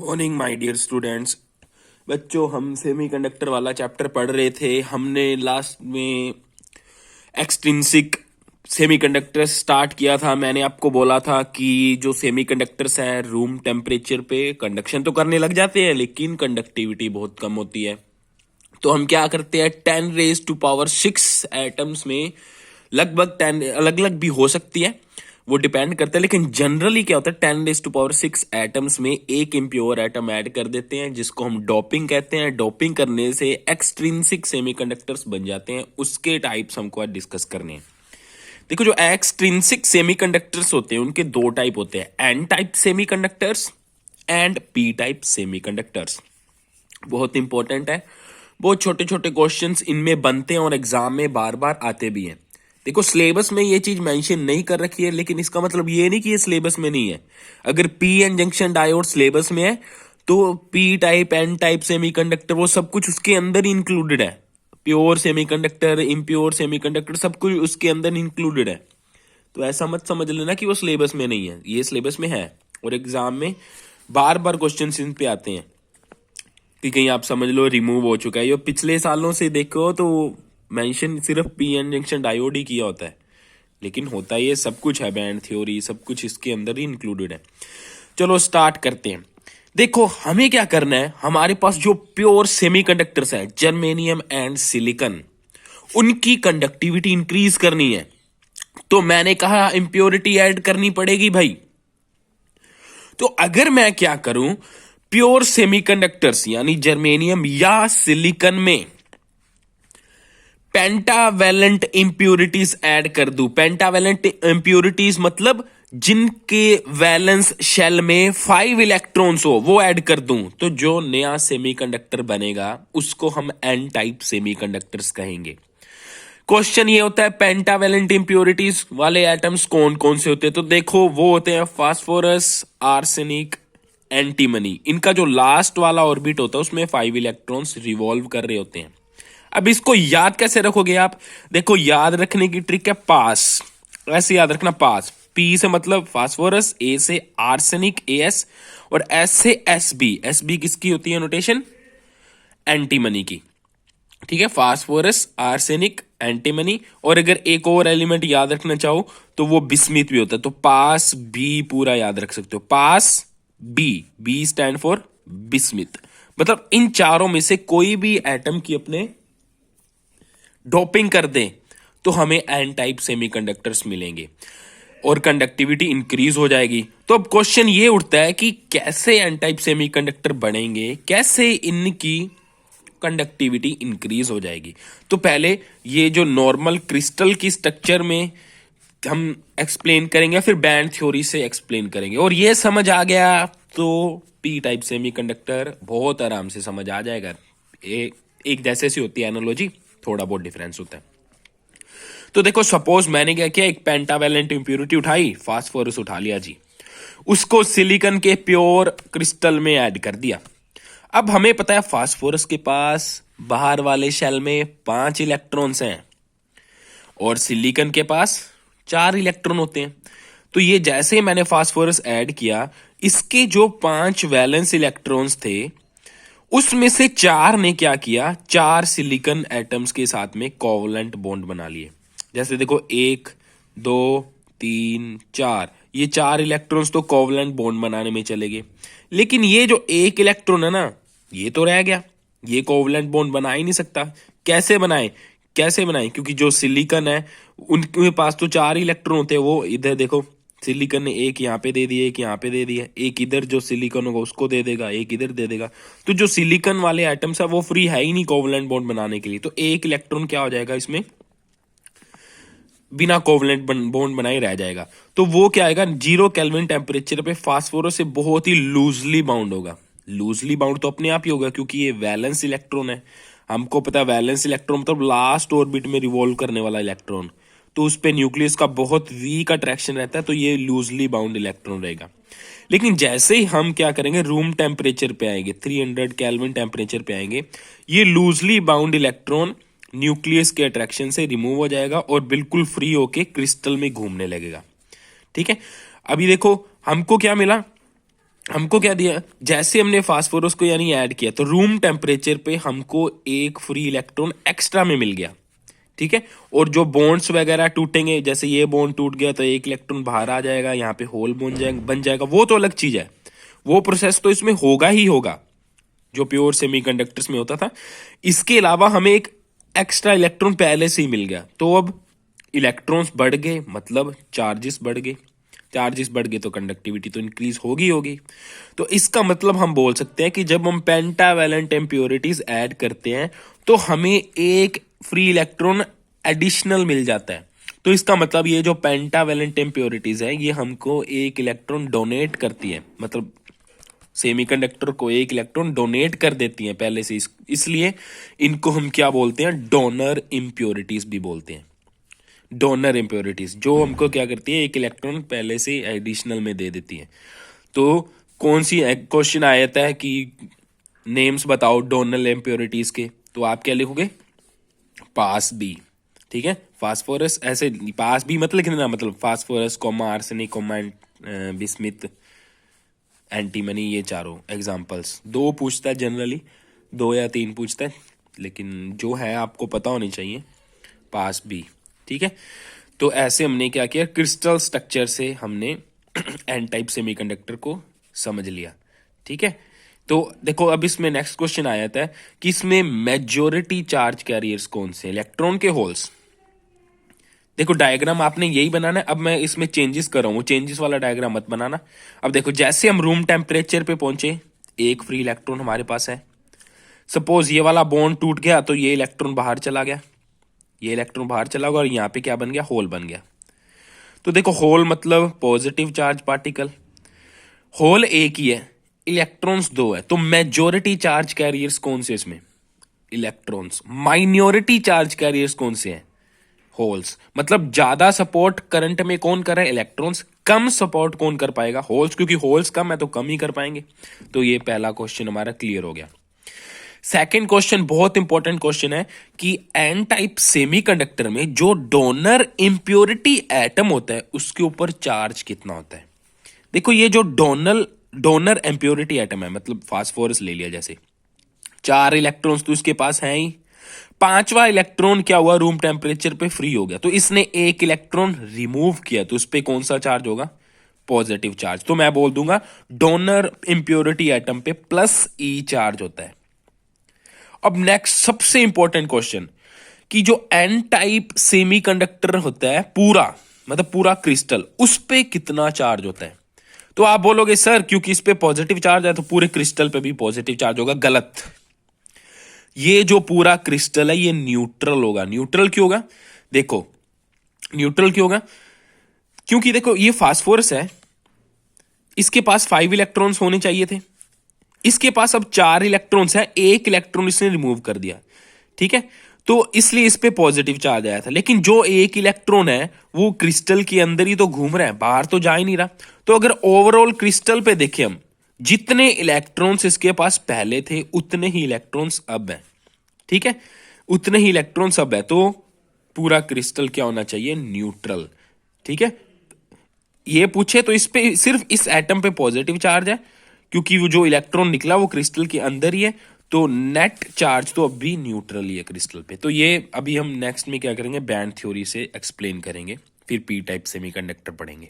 Morning my dear students. बच्चों, हम semiconductor वाला चैप्टर पढ़ रहे थे। हमने लास्ट में एक्सट्रिंसिक सेमीकंडक्टर स्टार्ट किया था। मैंने आपको बोला था कि जो सेमीकंडक्टर्स हैं रूम टेम्परेचर पे कंडक्शन तो करने लग जाते हैं, लेकिन कंडक्टिविटी बहुत कम होती है। तो हम क्या करते हैं, 10⁻⁶ एटम्स में लगभग 10 अलग अलग भी हो सकती है, वो डिपेंड करता है, लेकिन जनरली क्या होता है 10⁻⁶ एटम्स में एक इम्प्योर एटम ऐड कर देते हैं, जिसको हम डोपिंग कहते हैं। डोपिंग करने से एक्सट्रिंसिक सेमीकंडक्टर्स बन जाते हैं। उसके टाइप्स हमको आज डिस्कस करने हैं। देखो, जो एक्सट्रिंसिक सेमीकंडक्टर्स होते हैं उनके दो टाइप होते हैं, N type semiconductors and P type semiconductors. बहुत इंपॉर्टेंट है। बहुत छोटे छोटे क्वेश्चंस इनमें बनते हैं और एग्जाम में बार बार आते भी हैं। देखो, सिलेबस में ये चीज मेंशन नहीं कर रखी है, लेकिन इसका मतलब ये नहीं कि ये सिलेबस में नहीं है। अगर P N junction diode syllabus में है तो P type N type semiconductor वो सब कुछ उसके अंदर ही इंक्लूडेड है। प्योर सेमीकंडक्टर, इम्प्योर सेमीकंडक्टर, सब कुछ उसके अंदर इंक्लूडेड है। तो ऐसा मत समझ लेना कि वो सिलेबस में नहीं है, ये सिलेबस में है और एग्जाम में बार बार क्वेश्चन इन पे आते हैं कि कहीं आप समझ लो रिमूव हो चुका है। ये पिछले सालों से देखो तो मेंशन सिर्फ पी एन जंक्शन डायोड ही किया होता है, लेकिन होता ये सब कुछ है। बैंड थ्योरी सब कुछ इसके अंदर ही इंक्लूडेड है। चलो स्टार्ट करते हैं। देखो, हमें क्या करना है, हमारे पास जो प्योर सेमीकंडक्टर्स है जर्मेनियम एंड सिलिकॉन, उनकी कंडक्टिविटी इंक्रीज करनी है। तो मैंने कहा इंप्योरिटी ऐड करनी पड़ेगी भाई। तो अगर मैं क्या करूं, प्योर सेमीकंडक्टर्स यानी जर्मेनियम या सिलिकॉन में पेंटावेलेंट इंप्योरिटीज ऐड कर दूं। पेंटावेलेंट इंप्योरिटीज मतलब जिनके वैलेंस शेल में 5 इलेक्ट्रॉन्स हो, वो ऐड कर दूं, तो जो नया सेमीकंडक्टर बनेगा उसको हम एन टाइप सेमीकंडक्टर्स कहेंगे। क्वेश्चन ये होता है पेंटावेलेंट इंप्योरिटीज वाले एटम्स कौन कौन से होते हैं। तो देखो, वो होते हैं फास्फोरस, आर्सेनिक, एंटीमनी। इनका जो लास्ट वाला ऑर्बिट होता है उसमें 5 इलेक्ट्रॉन्स रिवॉल्व कर रहे होते हैं। अब इसको याद कैसे रखोगे आप? देखो, याद रखने की ट्रिक है पास। ऐसे याद रखना, पास। पी से मतलब फास्फोरस, ए से आर्सेनिक AS, और एस से SB। SB किसकी होती है नोटेशन? एंटीमनी की। ठीक है, फास्फोरस, आर्सेनिक, एंटीमनी। और अगर एक और एलिमेंट याद रखना चाहो तो वो बिस्मिथ भी होता है। तो पास बी पूरा याद रख सकते हो। पास बी स्टैंड फॉर बिस्मिथ। मतलब इन चारों में से कोई भी एटम की अपने डोपिंग कर दे तो हमें एन टाइप सेमीकंडक्टर्स मिलेंगे और कंडक्टिविटी इंक्रीज हो जाएगी। तो अब क्वेश्चन ये उठता है कि कैसे एन टाइप सेमीकंडक्टर बनेंगे, कैसे इनकी कंडक्टिविटी इंक्रीज हो जाएगी। तो पहले ये जो नॉर्मल क्रिस्टल की स्ट्रक्चर में हम एक्सप्लेन करेंगे, फिर बैंड थ्योरी से एक्सप्लेन करेंगे। और ये समझ आ गया तो पी टाइप सेमीकंडक्टर बहुत आराम से समझ आ जाएगा। एक जैसे सी होती है एनालॉजी, थोड़ा बहुत डिफरेंस होता है। तो देखो, सपोज मैंने क्या किया, एक पेंटावेलेंट इंप्योरिटी उठाई, फास्फोरस उठा लिया जी, उसको सिलिकॉन के प्योर क्रिस्टल में ऐड कर दिया। अब हमें पता है फास्फोरस के पास बाहर वाले शेल में 5 इलेक्ट्रॉन्स हैं और सिलिकॉन के पास 4 इलेक्ट्रॉन होते हैं। तो ये जैसे ही मैंने फास्फोरस ऐड किया, इसके जो 5 वैलेंस इलेक्ट्रॉन्स थे उसमें से 4 ने क्या किया, 4 सिलिकॉन एटम्स के साथ में कोवलेंट बॉन्ड बना लिए। जैसे देखो, 1 2 3 4, ये 4 इलेक्ट्रॉन्स तो कोवलेंट बॉन्ड बनाने में चले गए। लेकिन ये जो एक इलेक्ट्रॉन है ना, ये तो रह गया, ये कोवलेंट बॉन्ड बना ही नहीं सकता। कैसे बनाए? क्योंकि जो सिलिकॉन है उनके पास तो 4 इलेक्ट्रॉन होते हैं। वो इधर देखो, सिलिकॉन ने एक यहाँ पे दे दिया, एक यहाँ पे दे दिया, एक इधर जो सिलिकॉन होगा उसको दे देगा, एक इधर दे देगा। तो जो सिलिकॉन वाले एटम्स है वो फ्री है ही नहीं कोवलेंट बॉन्ड बनाने के लिए। तो एक इलेक्ट्रॉन क्या हो जाएगा, इसमें बिना कोवलेंट बॉन्ड बनाए रह जाएगा। तो वो क्या आएगा, 0 केल्विन टेम्परेचर पे फास्फोरस से बहुत ही लूजली बाउंड होगा। लूजली बाउंड तो अपने आप ही होगा क्योंकि ये वैलेंस इलेक्ट्रॉन है। हमको पता है वैलेंस इलेक्ट्रॉन मतलब लास्ट ऑर्बिट में रिवॉल्व करने वाला इलेक्ट्रॉन। तो उस पे न्यूक्लियस का बहुत वीक अट्रैक्शन रहता है, तो ये लूजली बाउंड इलेक्ट्रॉन रहेगा। लेकिन जैसे ही हम क्या करेंगे, रूम टेम्परेचर पे आएंगे, 300 केल्विन टेम्परेचर पे आएंगे, ये लूजली बाउंड इलेक्ट्रॉन न्यूक्लियस के अट्रैक्शन से रिमूव हो जाएगा और बिल्कुल फ्री होके क्रिस्टल में घूमने लगेगा। ठीक है, अभी देखो हमको क्या मिला, हमको क्या दिया, जैसे हमने फास्फोरस को यानी ऐड किया तो रूम टेम्परेचर पे हमको एक फ्री इलेक्ट्रॉन एक्स्ट्रा में मिल गया, ठीक है। और जो बॉन्ड्स वगैरह टूटेंगे, जैसे ये बॉन्ड टूट गया तो एक इलेक्ट्रॉन बाहर आ जाएगा, यहाँ पे होल बन जाएगा, वो तो अलग चीज है, वो प्रोसेस तो इसमें होगा ही होगा जो प्योर सेमीकंडक्टर्स में होता था। इसके अलावा हमें एक एक्स्ट्रा इलेक्ट्रॉन पहले से ही मिल गया, तो अब इलेक्ट्रॉन्स बढ़ गए मतलब चार्जेस बढ़ गए, चार्जेस बढ़ गए तो कंडक्टिविटी तो इंक्रीज होगी होगी। तो इसका मतलब हम बोल सकते हैं कि जब हम पेंटावैलेंट इम्प्योरिटीज ऐड करते हैं तो हमें एक फ्री इलेक्ट्रॉन एडिशनल मिल जाता है। तो इसका मतलब ये जो पेंटावैलेंट इम्प्योरिटीज है ये हमको एक इलेक्ट्रॉन डोनेट करती है, मतलब सेमीकंडक्टर को एक इलेक्ट्रॉन डोनेट कर देती हैं पहले से, इसलिए इनको हम क्या बोलते हैं, डोनर इम्प्योरिटीज भी बोलते हैं। डोनर इम्प्योरिटीज जो हमको क्या करती है, एक इलेक्ट्रॉन पहले से एडिशनल में दे देती है। तो कौन सी क्वेश्चन आया था कि नेम्स बताओ डोनर इम्प्योरिटीज के, तो आप क्या लिखोगे, पास बी, ठीक है। फास्फोरस ऐसे पास बी मतलब लिखना, मतलब phosphorus comma arsenic comma bismuth antimony, ये चारों एग्जाम्पल्स। दो पूछता है जनरली, 2 या 3 पूछता है, लेकिन जो है आपको पता होनी चाहिए, पास बी, ठीक है। तो ऐसे हमने क्या किया, क्रिस्टल स्ट्रक्चर से हमने एन टाइप सेमीकंडक्टर को समझ लिया, ठीक है। तो देखो अब इसमें नेक्स्ट क्वेश्चन आया था कि इसमें मेजॉरिटी चार्ज कैरियर्स कौन से, इलेक्ट्रॉन के होल्स। देखो डायग्राम आपने यही बनाना है, अब मैं इसमें चेंजेस कर रहा हूं, चेंजेस वाला डायग्राम मत बनाना। अब देखो जैसे हम रूम टेम्परेचर पे पहुंचे, एक फ्री इलेक्ट्रॉन हमारे पास है, सपोज ये वाला बॉन्ड टूट गया तो ये इलेक्ट्रॉन बाहर चला गया, ये इलेक्ट्रॉन बाहर चला गया और यहाँ पे क्या बन गया, होल बन गया। तो देखो होल मतलब पॉजिटिव चार्ज पार्टिकल, होल एक ही है, इलेक्ट्रॉन्स 2 है, तो मेजॉरिटी चार्ज कैरियर्स कौन से इसमें, इलेक्ट्रॉन्स। माइनॉरिटी चार्ज कैरियर्स कौन से हैं, होल्स। मतलब ज्यादा सपोर्ट करंट में कौन कर रहा है, इलेक्ट्रॉन्स। कम सपोर्ट कौन कर पाएगा, होल्स, क्योंकि होल्स कम है तो कम ही कर पाएंगे। तो ये पहला क्वेश्चन हमारा क्लियर हो गया। सेकंड क्वेश्चन बहुत इंपॉर्टेंट क्वेश्चन है कि एन टाइप सेमीकंडक्टर में जो डोनर इंप्योरिटी एटम होता है उसके ऊपर चार्ज कितना होता है। देखो ये जो डोनर इंप्योरिटी एटम है, मतलब फास्फोरस ले लिया, जैसे 4 इलेक्ट्रॉन्स तो इसके पास है ही, 5वां इलेक्ट्रॉन क्या हुआ, रूम टेम्परेचर पे फ्री हो गया, तो इसने एक इलेक्ट्रॉन रिमूव किया, तो उस पर कौन सा चार्ज होगा, पॉजिटिव चार्ज। तो मैं बोल दूंगा डोनर इंप्योरिटी एटम पे प्लस ई चार्ज होता है। अब नेक्स्ट सबसे इंपॉर्टेंट क्वेश्चन कि जो एन टाइप सेमीकंडक्टर होता है पूरा, मतलब पूरा क्रिस्टल, उस पे कितना चार्ज होता है। तो आप बोलोगे सर क्योंकि इस पे पॉजिटिव चार्ज है तो पूरे क्रिस्टल पे भी पॉजिटिव चार्ज होगा, गलत। ये जो पूरा क्रिस्टल है ये न्यूट्रल होगा। न्यूट्रल क्यों होगा, देखो न्यूट्रल क्यों होगा, क्योंकि देखो ये फास्फोरस है, इसके पास 5 इलेक्ट्रॉन्स होने चाहिए थे, इसके पास अब 4 इलेक्ट्रॉन्स है, एक इलेक्ट्रॉन इसने रिमूव कर दिया, ठीक है। तो इसलिए इस पे पॉजिटिव चार्ज आया था, लेकिन जो एक इलेक्ट्रॉन है वो क्रिस्टल के अंदर ही तो घूम रहा है, बाहर तो जा ही नहीं रहा। तो अगर ओवरऑल क्रिस्टल पे देखें हम, जितने इलेक्ट्रॉन्स इसके पास पहले थे उतने ही इलेक्ट्रॉन्स अब हैं, ठीक है, उतने ही इलेक्ट्रॉन्स अब है। तो पूरा क्रिस्टल क्या होना चाहिए, न्यूट्रल, ठीक है। ये पूछे तो इस पे सिर्फ इस एटम पे पॉजिटिव चार्ज है, क्योंकि वो जो इलेक्ट्रॉन निकला वो क्रिस्टल के अंदर ही है, तो नेट चार्ज तो अभी न्यूट्रल ही है क्रिस्टल पे। तो ये अभी हम नेक्स्ट में क्या करेंगे, बैंड थ्योरी से एक्सप्लेन करेंगे, फिर पी टाइप सेमीकंडक्टर पढ़ेंगे।